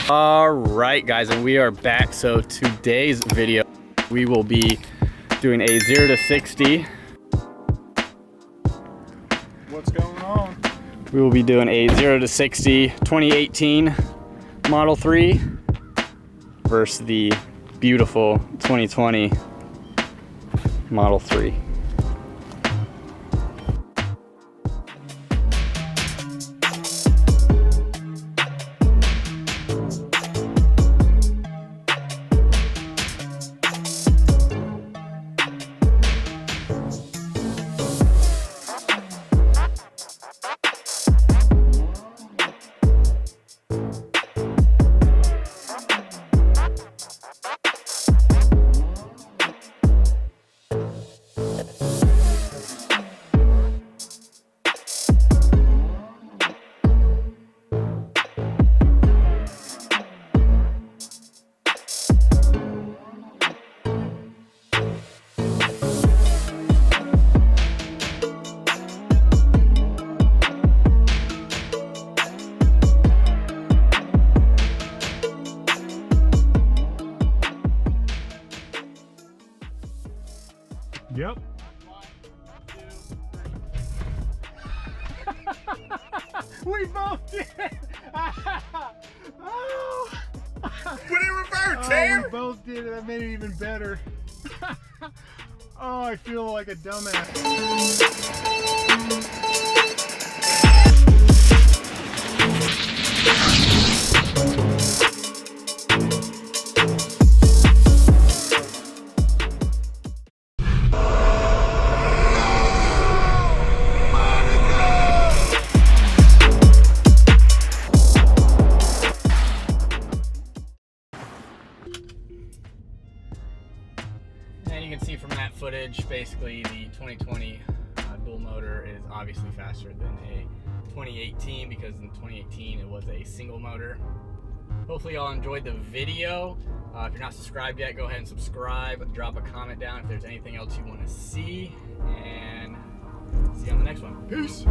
All right, guys, and we are back. So today's video, we will be doing a 0 to 60. What's going on? We will be doing a 0 to 60 2018 Model 3 versus the beautiful 2020 Model 3. Yep. We both did. Oh. Put it in reverse, Oh, we both did it. That made it even better. Oh, I feel like a dumbass. And you can see from that footage, basically the 2020 dual motor is obviously faster than a 2018, because in 2018 it was a single motor. Hopefully y'all enjoyed the video. If you're not subscribed yet, go ahead and subscribe. Drop a comment down if there's anything else you want to see, and see you on the next one. Peace.